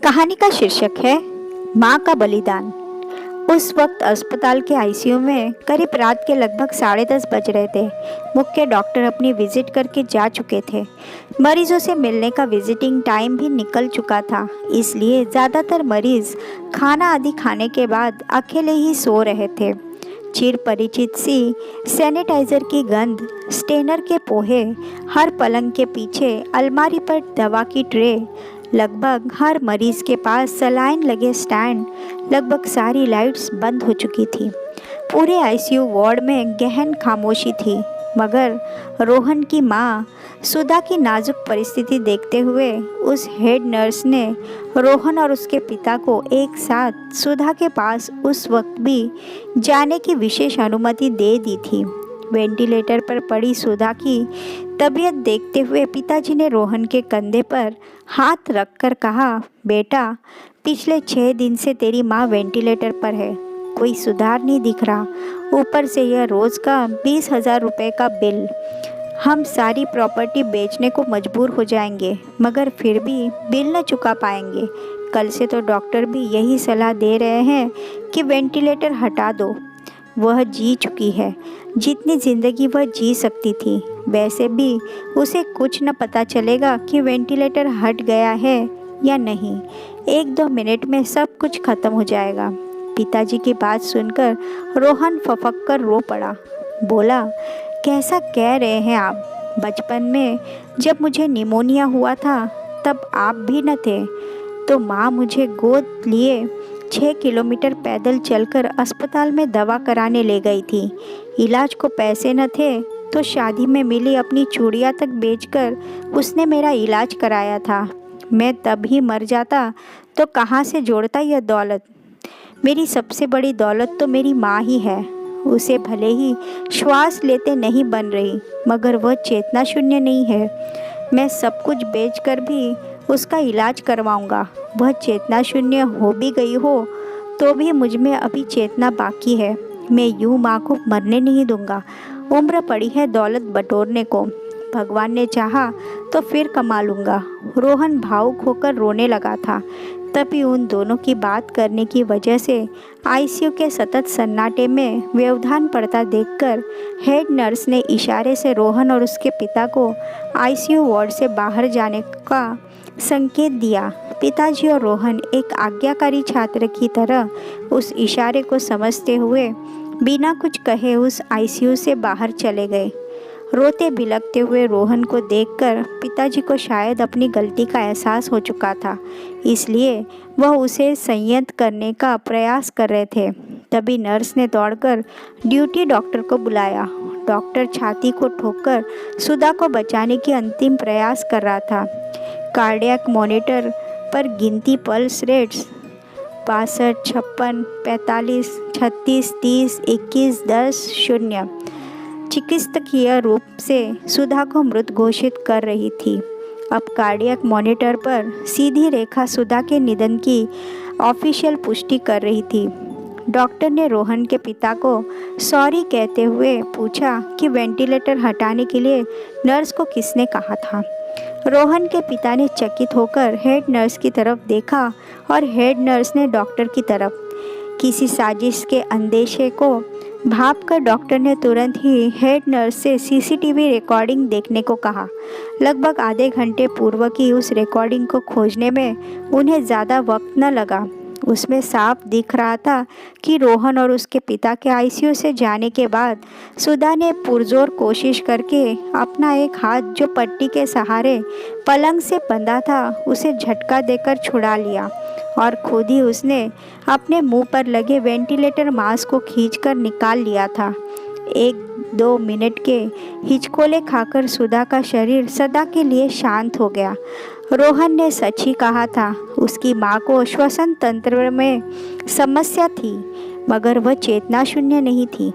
कहानी का शीर्षक है माँ का बलिदान। उस वक्त अस्पताल के आईसीयू में करीब रात के लगभग 10:30 बज रहे थे। मुख्य डॉक्टर अपनी विजिट करके जा चुके थे। मरीजों से मिलने का विजिटिंग टाइम भी निकल चुका था, इसलिए ज़्यादातर मरीज खाना आदि खाने के बाद अकेले ही सो रहे थे। चिर परिचित सी सैनिटाइजर की गंध, स्टेनर के पोहे, हर पलंग के पीछे अलमारी पर दवा की ट्रे, लगभग हर मरीज के पास सलाइन लगे स्टैंड, लगभग सारी लाइट्स बंद हो चुकी थी। पूरे आईसीयू वार्ड में गहन खामोशी थी, मगर रोहन की माँ सुधा की नाजुक परिस्थिति देखते हुए उस हेड नर्स ने रोहन और उसके पिता को एक साथ सुधा के पास उस वक्त भी जाने की विशेष अनुमति दे दी थी। वेंटिलेटर पर पड़ी सुधा की तबीयत देखते हुए पिताजी ने रोहन के कंधे पर हाथ रखकर कहा, बेटा, पिछले 6 दिन से तेरी माँ वेंटिलेटर पर है, कोई सुधार नहीं दिख रहा। ऊपर से यह रोज़ का 20,000 रुपये का बिल। हम सारी प्रॉपर्टी बेचने को मजबूर हो जाएंगे, मगर फिर भी बिल न चुका पाएंगे। कल से तो डॉक्टर भी यही सलाह दे रहे हैं कि वेंटिलेटर हटा दो। वह जी चुकी है जितनी ज़िंदगी वह जी सकती थी। वैसे भी उसे कुछ न पता चलेगा कि वेंटिलेटर हट गया है या नहीं। 1-2 मिनट में सब कुछ खत्म हो जाएगा। पिताजी की बात सुनकर रोहन फफक कर रो पड़ा। बोला, कैसा कह रहे हैं आप? बचपन में जब मुझे निमोनिया हुआ था तब आप भी न थे, तो माँ मुझे गोद लिए 6 किलोमीटर पैदल चलकर अस्पताल में दवा कराने ले गई थी। इलाज को पैसे न थे तो शादी में मिली अपनी चूड़ियाँ तक बेचकर उसने मेरा इलाज कराया था। मैं तब ही मर जाता तो कहाँ से जोड़ता यह दौलत। मेरी सबसे बड़ी दौलत तो मेरी माँ ही है। उसे भले ही श्वास लेते नहीं बन रही, मगर वह चेतना शून्य नहीं है। मैं सब कुछ बेचकर भी उसका इलाज करवाऊंगा। वह चेतना शून्य हो भी गई हो तो भी मुझ में अभी चेतना बाकी है। मैं यूं माँ को मरने नहीं दूंगा। उम्र पड़ी है दौलत बटोरने को। भगवान ने चाहा तो फिर कमा लूँगा। रोहन भावुक होकर रोने लगा था। तभी उन दोनों की बात करने की वजह से आईसीयू के सतत सन्नाटे में व्यवधान पड़ता देखकर हेड नर्स ने इशारे से रोहन और उसके पिता को आईसीयू वार्ड से बाहर जाने का संकेत दिया। पिताजी और रोहन एक आज्ञाकारी छात्र की तरह उस इशारे को समझते हुए बिना कुछ कहे उस आईसीयू से बाहर चले गए। रोते बिलखते हुए रोहन को देखकर पिताजी को शायद अपनी गलती का एहसास हो चुका था, इसलिए वह उसे संयत करने का प्रयास कर रहे थे। तभी नर्स ने दौड़कर ड्यूटी डॉक्टर को बुलाया। डॉक्टर छाती को ठोककर सुधा को बचाने की अंतिम प्रयास कर रहा था। कार्डियक मॉनिटर पर गिनती पल्स रेट्स 62, 56, 45, 36, 30, 21, 10, 0 चिकित्सकीय रूप से सुधा को मृत घोषित कर रही थी। अब कार्डियक मॉनिटर पर सीधी रेखा सुधा के निधन की ऑफिशियल पुष्टि कर रही थी। डॉक्टर ने रोहन के पिता को सॉरी कहते हुए पूछा कि वेंटिलेटर हटाने के लिए नर्स को किसने कहा था। रोहन के पिता ने चकित होकर हेड नर्स की तरफ देखा और हेड नर्स ने डॉक्टर की तरफ। किसी साजिश के अंदेशे को भांपकर डॉक्टर ने तुरंत ही हेड नर्स से सीसीटीवी रिकॉर्डिंग देखने को कहा। लगभग आधे घंटे पूर्व की उस रिकॉर्डिंग को खोजने में उन्हें ज़्यादा वक्त न लगा। उसमें साफ दिख रहा था कि रोहन और उसके पिता के आईसीयू से जाने के बाद सुधा ने पुरजोर कोशिश करके अपना एक हाथ जो पट्टी के सहारे पलंग से बंधा था उसे झटका देकर छुड़ा लिया और खुद ही उसने अपने मुंह पर लगे वेंटिलेटर मास्क को खींचकर निकाल लिया था। 1-2 मिनट के हिचकोले खाकर सुधा का शरीर सदा के लिए शांत हो गया। रोहन ने सच ही कहा था, उसकी माँ को श्वसन तंत्र में समस्या थी, मगर वह चेतना शून्य नहीं थी।